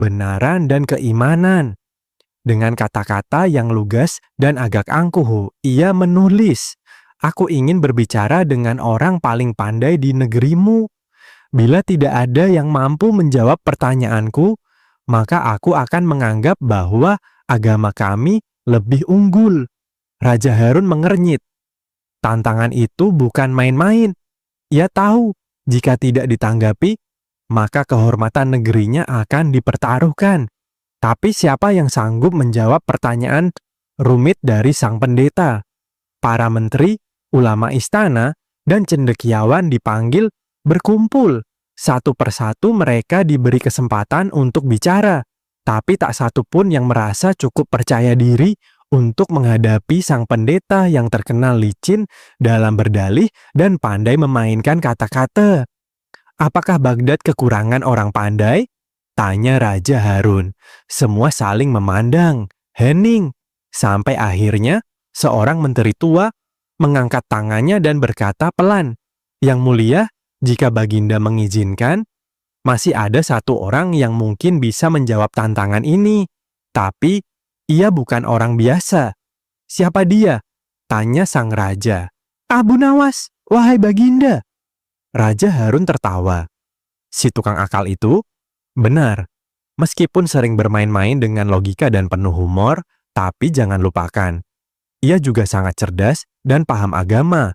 kebenaran dan keimanan. Dengan kata-kata yang lugas dan agak angkuh, ia menulis, "Aku ingin berbicara dengan orang paling pandai di negerimu. Bila tidak ada yang mampu menjawab pertanyaanku, maka aku akan menganggap bahwa agama kami lebih unggul." Raja Harun mengernyit. Tantangan itu bukan main-main. Ia tahu jika tidak ditanggapi, maka kehormatan negerinya akan dipertaruhkan. Tapi siapa yang sanggup menjawab pertanyaan rumit dari sang pendeta? Para menteri, ulama istana, dan cendekiawan dipanggil berkumpul. Satu persatu mereka diberi kesempatan untuk bicara, tapi tak satu pun yang merasa cukup percaya diri untuk menghadapi sang pendeta yang terkenal licin dalam berdalih dan pandai memainkan kata-kata. "Apakah Baghdad kekurangan orang pandai?" tanya Raja Harun. Semua saling memandang, hening, sampai akhirnya seorang menteri tua mengangkat tangannya dan berkata pelan, "Yang mulia, jika Baginda mengizinkan, masih ada satu orang yang mungkin bisa menjawab tantangan ini. Tapi ia bukan orang biasa." "Siapa dia?" tanya sang raja. "Abu Nawas, wahai Baginda." Raja Harun tertawa. Si tukang akal itu benar. Meskipun sering bermain-main dengan logika dan penuh humor, tapi jangan lupakan, ia juga sangat cerdas dan paham agama.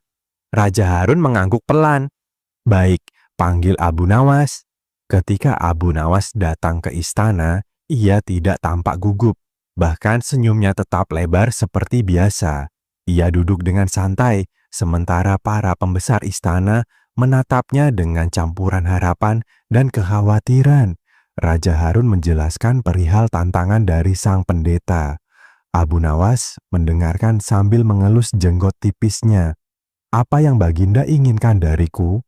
Raja Harun mengangguk pelan. "Baik, panggil Abu Nawas." Ketika Abu Nawas datang ke istana, ia tidak tampak gugup. Bahkan senyumnya tetap lebar seperti biasa. Ia duduk dengan santai, sementara para pembesar istana menatapnya dengan campuran harapan dan kekhawatiran. Raja Harun menjelaskan perihal tantangan dari sang pendeta. Abu Nawas mendengarkan sambil mengelus jenggot tipisnya. "Apa yang Baginda inginkan dariku?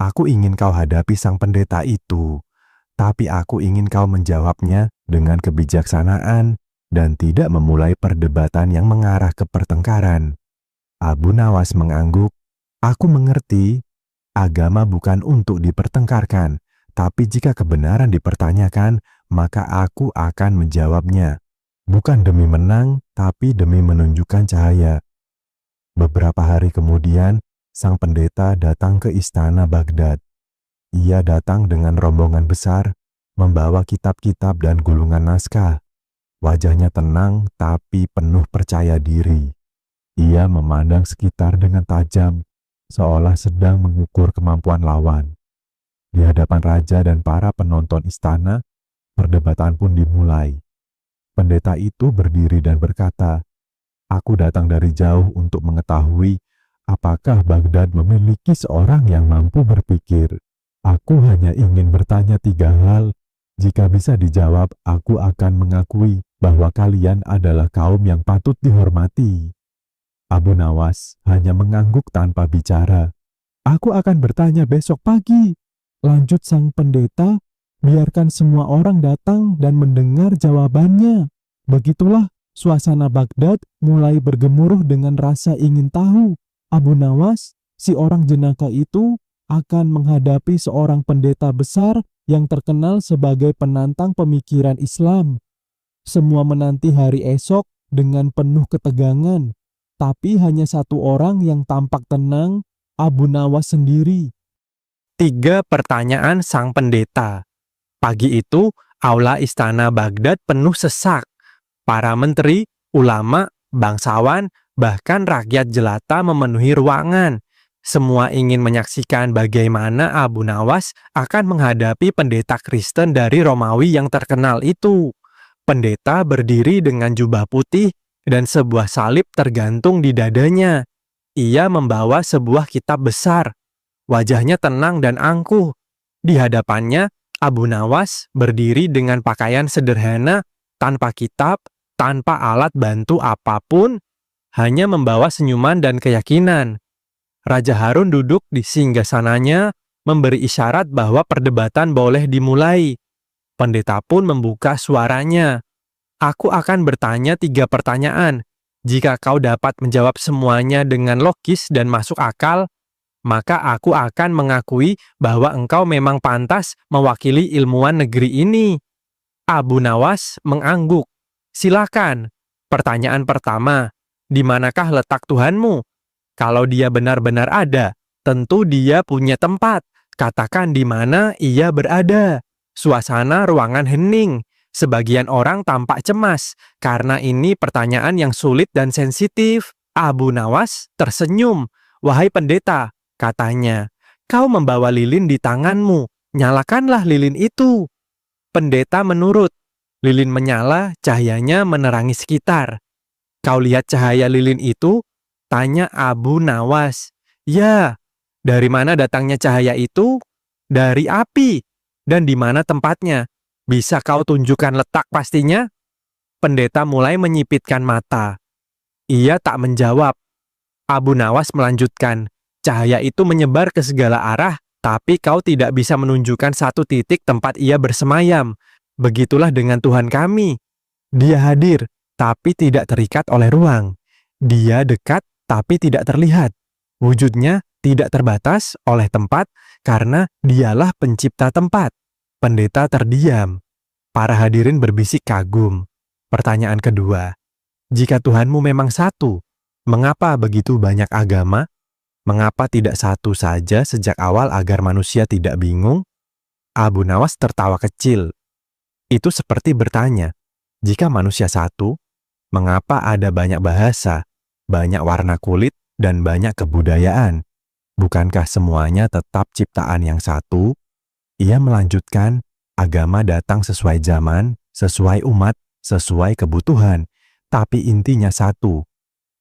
Aku ingin kau hadapi sang pendeta itu, tapi aku ingin kau menjawabnya dengan kebijaksanaan dan tidak memulai perdebatan yang mengarah ke pertengkaran." Abu Nawas mengangguk. "Aku mengerti, agama bukan untuk dipertengkarkan, tapi jika kebenaran dipertanyakan, maka aku akan menjawabnya. Bukan demi menang, tapi demi menunjukkan cahaya." Beberapa hari kemudian, sang pendeta datang ke istana Baghdad. Ia datang dengan rombongan besar, membawa kitab-kitab dan gulungan naskah. Wajahnya tenang tapi penuh percaya diri. Ia memandang sekitar dengan tajam, seolah sedang mengukur kemampuan lawan. Di hadapan raja dan para penonton istana, perdebatan pun dimulai. Pendeta itu berdiri dan berkata, "Aku datang dari jauh untuk mengetahui apakah Baghdad memiliki seorang yang mampu berpikir. Aku hanya ingin bertanya 3 hal. Jika bisa dijawab, aku akan mengakui bahwa kalian adalah kaum yang patut dihormati." Abu Nawas hanya mengangguk tanpa bicara. "Aku akan bertanya besok pagi," lanjut sang pendeta. "Biarkan semua orang datang dan mendengar jawabannya." Begitulah suasana Baghdad mulai bergemuruh dengan rasa ingin tahu. Abu Nawas, si orang jenaka itu, akan menghadapi seorang pendeta besar yang terkenal sebagai penantang pemikiran Islam. Semua menanti hari esok dengan penuh ketegangan, tapi hanya satu orang yang tampak tenang, Abu Nawas sendiri. 3 pertanyaan sang pendeta. Pagi itu, aula istana Baghdad penuh sesak. Para menteri, ulama, bangsawan, bahkan rakyat jelata memenuhi ruangan. Semua ingin menyaksikan bagaimana Abu Nawas akan menghadapi pendeta Kristen dari Romawi yang terkenal itu. Pendeta berdiri dengan jubah putih dan sebuah salib tergantung di dadanya. Ia membawa sebuah kitab besar. Wajahnya tenang dan angkuh. Di hadapannya, Abu Nawas berdiri dengan pakaian sederhana, tanpa kitab, tanpa alat bantu apapun, hanya membawa senyuman dan keyakinan. Raja Harun duduk di singgasananya, memberi isyarat bahwa perdebatan boleh dimulai. Pendeta pun membuka suaranya. "Aku akan bertanya 3 pertanyaan. Jika kau dapat menjawab semuanya dengan logis dan masuk akal, maka aku akan mengakui bahwa engkau memang pantas mewakili ilmuwan negeri ini." Abu Nawas mengangguk. Silakan. Pertanyaan pertama, di manakah letak Tuhanmu? Kalau dia benar-benar ada, tentu dia punya tempat. Katakan di mana ia berada. Suasana ruangan hening. Sebagian orang tampak cemas, karena ini pertanyaan yang sulit dan sensitif. Abu Nawas tersenyum. Wahai pendeta, katanya, kau membawa lilin di tanganmu. Nyalakanlah lilin itu. Pendeta menurut. Lilin menyala, cahayanya menerangi sekitar. Kau lihat cahaya lilin itu? Tanya Abu Nawas. Ya, dari mana datangnya cahaya itu? Dari api. Dan di mana tempatnya? Bisa kau tunjukkan letak pastinya? Pendeta mulai menyipitkan mata. Ia tak menjawab. Abu Nawas melanjutkan. Cahaya itu menyebar ke segala arah, tapi kau tidak bisa menunjukkan satu titik tempat ia bersemayam. Begitulah dengan Tuhan kami. Dia hadir, tapi tidak terikat oleh ruang. Dia dekat, tapi tidak terlihat. Wujudnya tidak terbatas oleh tempat, karena dialah pencipta tempat. Pendeta terdiam. Para hadirin berbisik kagum. Pertanyaan kedua, jika Tuhanmu memang satu, mengapa begitu banyak agama? Mengapa tidak satu saja sejak awal agar manusia tidak bingung? Abu Nawas tertawa kecil. Itu seperti bertanya, jika manusia satu, mengapa ada banyak bahasa, banyak warna kulit, dan banyak kebudayaan? Bukankah semuanya tetap ciptaan yang satu? Ia melanjutkan, agama datang sesuai zaman, sesuai umat, sesuai kebutuhan, tapi intinya satu,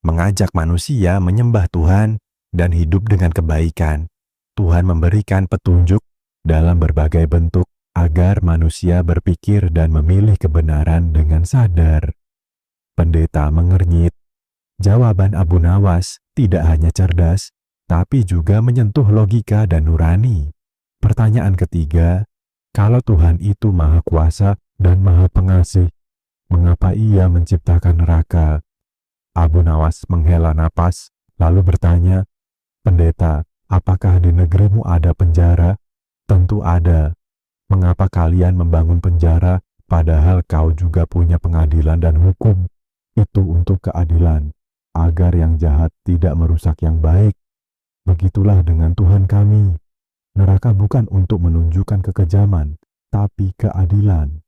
mengajak manusia menyembah Tuhan dan hidup dengan kebaikan. Tuhan memberikan petunjuk dalam berbagai bentuk agar manusia berpikir dan memilih kebenaran dengan sadar. Pendeta mengernyit. Jawaban Abu Nawas tidak hanya cerdas, tapi juga menyentuh logika dan nurani. Pertanyaan ketiga, kalau Tuhan itu Maha Kuasa dan Maha Pengasih, mengapa Ia menciptakan neraka? Abu Nawas menghela napas, lalu bertanya, Pendeta, apakah di negerimu ada penjara? Tentu ada. Mengapa kalian membangun penjara, padahal kau juga punya pengadilan dan hukum? Itu untuk keadilan, agar yang jahat tidak merusak yang baik. Begitulah dengan Tuhan kami. Neraka bukan untuk menunjukkan kekejaman, tapi keadilan.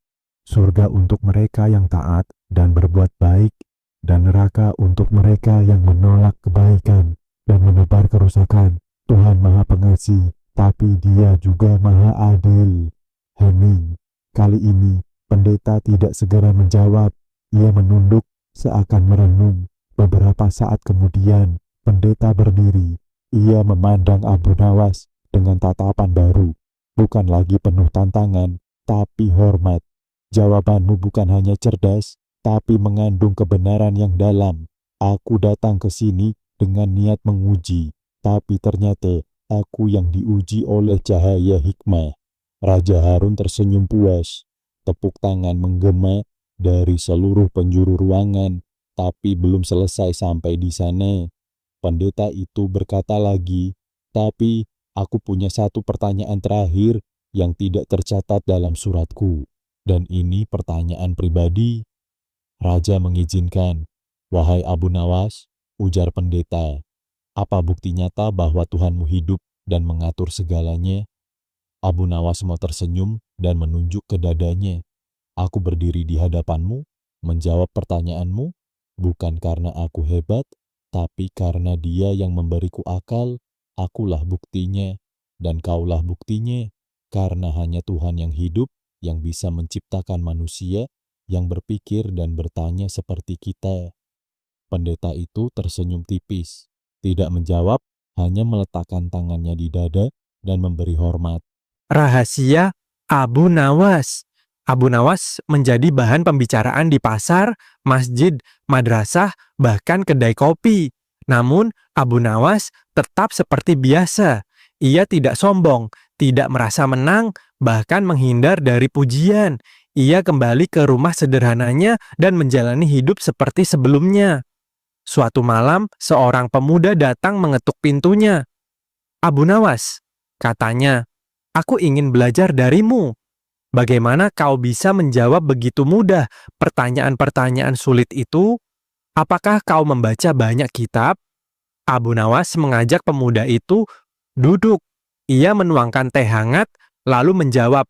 Surga untuk mereka yang taat dan berbuat baik, dan neraka untuk mereka yang menolak kebaikan dan menebar kerusakan. Tuhan Maha Pengasih, tapi Dia juga Maha Adil. Hening. Kali ini, pendeta tidak segera menjawab. Ia menunduk seakan merenung. Beberapa saat kemudian, pendeta berdiri. Ia memandang Abu Nawas dengan tatapan baru. Bukan lagi penuh tantangan, tapi hormat. Jawabanmu bukan hanya cerdas, tapi mengandung kebenaran yang dalam. Aku datang ke sini dengan niat menguji, tapi ternyata aku yang diuji oleh cahaya hikmah. Raja Harun tersenyum puas. Tepuk tangan menggema dari seluruh penjuru ruangan, tapi belum selesai sampai di sana. Pendeta itu berkata lagi, tapi aku punya satu pertanyaan terakhir yang tidak tercatat dalam suratku. Dan ini pertanyaan pribadi. Raja mengizinkan. Wahai Abu Nawas, ujar pendeta, apa bukti nyata bahwa Tuhanmu hidup dan mengatur segalanya? Abu Nawas mau tersenyum dan menunjuk ke dadanya. Aku berdiri di hadapanmu, menjawab pertanyaanmu, bukan karena aku hebat, tapi karena Dia yang memberiku akal. Akulah buktinya, dan kaulah buktinya, karena hanya Tuhan yang hidup, yang bisa menciptakan manusia, yang berpikir dan bertanya seperti kita. Pendeta itu tersenyum tipis, tidak menjawab, hanya meletakkan tangannya di dada dan memberi hormat. Rahasia Abu Nawas. Abu Nawas menjadi bahan pembicaraan di pasar, masjid, madrasah, bahkan kedai kopi. Namun, Abu Nawas tetap seperti biasa. Ia tidak sombong, tidak merasa menang, bahkan menghindar dari pujian. Ia kembali ke rumah sederhananya dan menjalani hidup seperti sebelumnya. Suatu malam, seorang pemuda datang mengetuk pintunya. Abu Nawas, katanya, aku ingin belajar darimu. Bagaimana kau bisa menjawab begitu mudah pertanyaan-pertanyaan sulit itu? Apakah kau membaca banyak kitab? Abu Nawas mengajak pemuda itu duduk. Ia menuangkan teh hangat, lalu menjawab,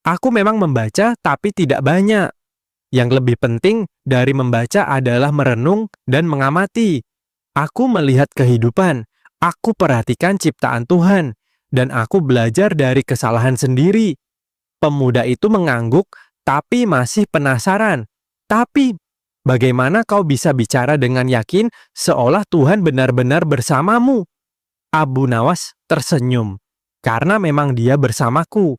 "Aku memang membaca, tapi tidak banyak. Yang lebih penting dari membaca adalah merenung dan mengamati. Aku melihat kehidupan, aku perhatikan ciptaan Tuhan, dan aku belajar dari kesalahan sendiri." Pemuda itu mengangguk, tapi masih penasaran. "Tapi, bagaimana kau bisa bicara dengan yakin seolah Tuhan benar-benar bersamamu?" Abu Nawas tersenyum, "Karena memang dia bersamaku.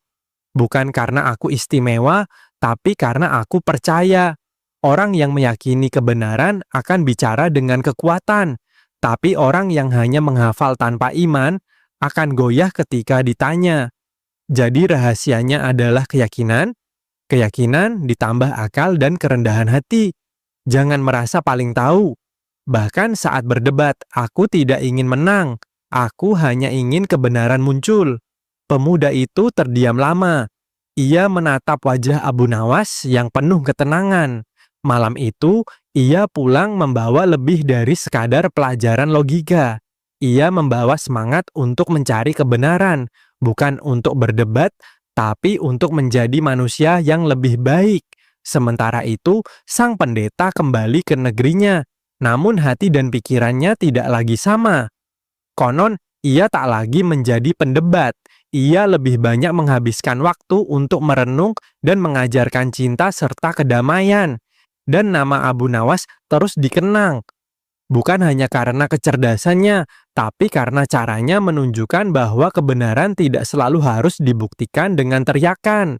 Bukan karena aku istimewa, tapi karena aku percaya. Orang yang meyakini kebenaran akan bicara dengan kekuatan, tapi orang yang hanya menghafal tanpa iman akan goyah ketika ditanya. Jadi rahasianya adalah keyakinan, keyakinan ditambah akal dan kerendahan hati. Jangan merasa paling tahu. Bahkan saat berdebat, aku tidak ingin menang. Aku hanya ingin kebenaran muncul." Pemuda itu terdiam lama. Ia menatap wajah Abu Nawas yang penuh ketenangan. Malam itu, ia pulang membawa lebih dari sekadar pelajaran logika. Ia membawa semangat untuk mencari kebenaran, bukan untuk berdebat, tapi untuk menjadi manusia yang lebih baik. Sementara itu, sang pendeta kembali ke negerinya, namun hati dan pikirannya tidak lagi sama. Konon, ia tak lagi menjadi pendebat. Ia lebih banyak menghabiskan waktu untuk merenung dan mengajarkan cinta serta kedamaian. Dan nama Abu Nawas terus dikenang, bukan hanya karena kecerdasannya, tapi karena caranya menunjukkan bahwa kebenaran tidak selalu harus dibuktikan dengan teriakan.